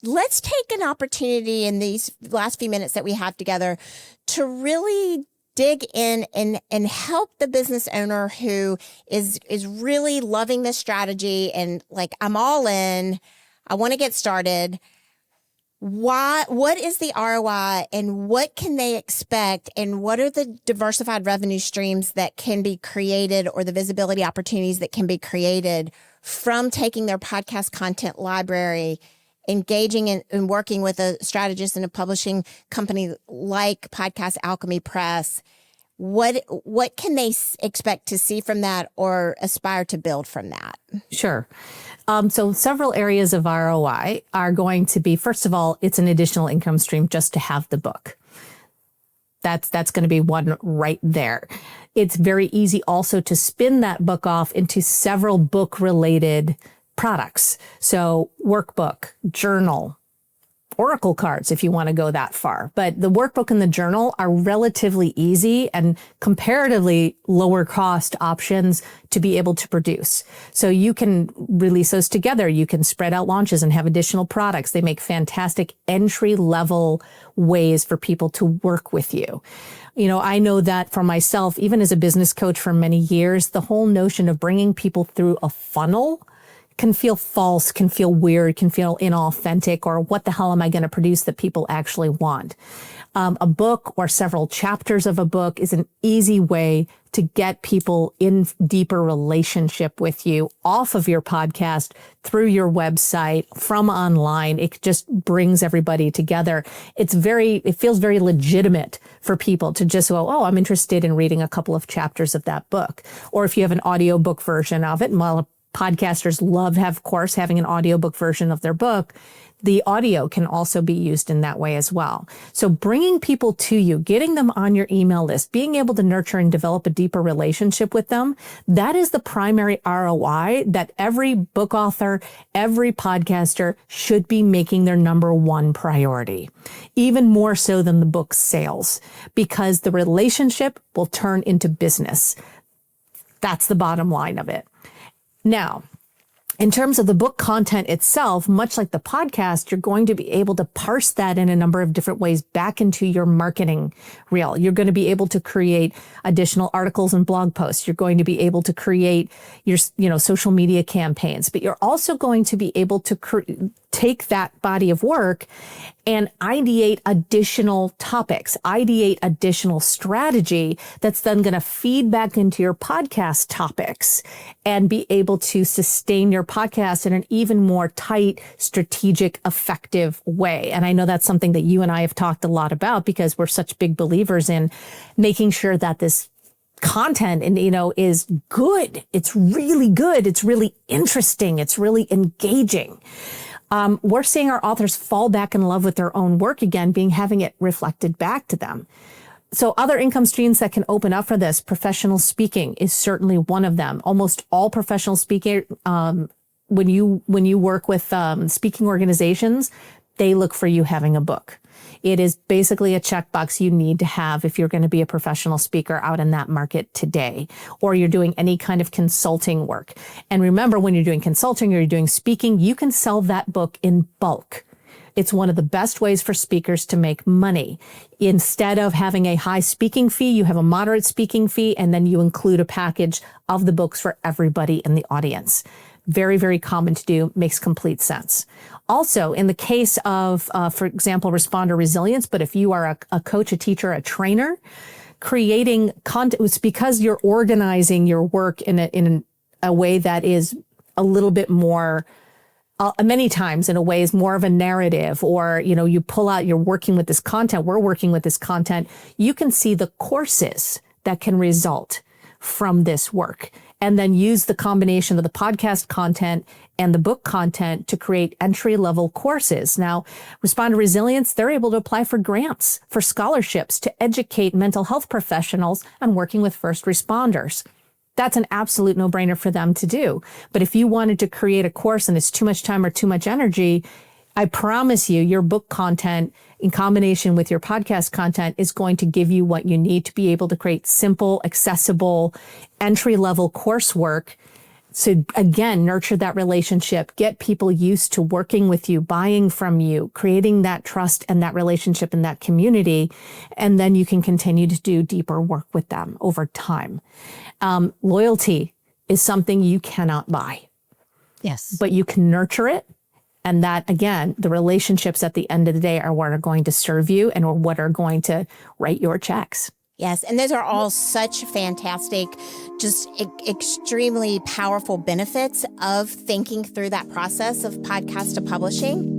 let's take an opportunity in these last few minutes that we have together to really dig in and help the business owner who is really loving this strategy and like, I'm all in, I want to get started. What is the ROI and what can they expect and what are the diversified revenue streams that can be created or the visibility opportunities that can be created from taking their podcast content library, engaging and working with a strategist in a publishing company like Podcast Alchemy Press? What can they expect to see from that or aspire to build from that? Sure. So several areas of ROI are going to be, first of all, it's an additional income stream just to have the book. That's going to be one right there. It's very easy also to spin that book off into several book related products. So workbook, journal, Oracle cards, if you want to go that far. But the workbook and the journal are relatively easy and comparatively lower cost options to be able to produce. So you can release those together. You can spread out launches and have additional products. They make fantastic entry level ways for people to work with you. You know, I know that for myself, even as a business coach for many years, the whole notion of bringing people through a funnel can feel false, can feel weird, can feel inauthentic, or what the hell am I going to produce that people actually want? A book or several chapters of a book is an easy way to get people in deeper relationship with you off of your podcast, through your website, from online. It just brings everybody together. It feels very legitimate for people to just go, oh, I'm interested in reading a couple of chapters of that book. Or if you have an audiobook version of it, podcasters love, of course, having an audiobook version of their book. The audio can also be used in that way as well. So bringing people to you, getting them on your email list, being able to nurture and develop a deeper relationship with them, that is the primary ROI that every book author, every podcaster should be making their number one priority, even more so than the book sales, because the relationship will turn into business. That's the bottom line of it. Now, in terms of the book content itself, much like the podcast, you're going to be able to parse that in a number of different ways back into your marketing reel. You're going to be able to create additional articles and blog posts. You're going to be able to create your, social media campaigns, but you're also going to be able to take that body of work and ideate additional topics, ideate additional strategy that's then going to feed back into your podcast topics and be able to sustain your podcast in an even more tight, strategic, effective way. And I know that's something that you and I have talked a lot about because we're such big believers in making sure that this content is good. It's really good. It's really interesting. It's really engaging. We're seeing our authors fall back in love with their own work again, having it reflected back to them. So other income streams that can open up for this, professional speaking is certainly one of them. Almost all professional speaking, when you work with speaking organizations, they look for you having a book. It is basically a checkbox you need to have if you're going to be a professional speaker out in that market today, or you're doing any kind of consulting work. And remember, when you're doing consulting or you're doing speaking, you can sell that book in bulk. It's one of the best ways for speakers to make money. Instead of having a high speaking fee, you have a moderate speaking fee, and then you include a package of the books for everybody in the audience. Very, very common to do, makes complete sense. Also, in the case of, for example, responder resilience, but if you are a coach, a teacher, a trainer, creating content, it's because you're organizing your work in a way that is a little bit more, many times in a way is more of a narrative, or, you pull out, you're working with this content, we're working with this content, you can see the courses that can result from this work, and then use the combination of the podcast content and the book content to create entry-level courses. Now, Responder Resilience, they're able to apply for grants, for scholarships to educate mental health professionals on working with first responders. That's an absolute no-brainer for them to do. But if you wanted to create a course and it's too much time or too much energy, I promise you, your book content in combination with your podcast content is going to give you what you need to be able to create simple, accessible, entry-level coursework So again, nurture that relationship, get people used to working with you, buying from you, creating that trust and that relationship and that community. And then you can continue to do deeper work with them over time. Loyalty is something you cannot buy. Yes. But you can nurture it. And that, again, the relationships at the end of the day are what are going to serve you and what are going to write your checks. Yes, and those are all such fantastic, just extremely powerful benefits of thinking through that process of podcast to publishing.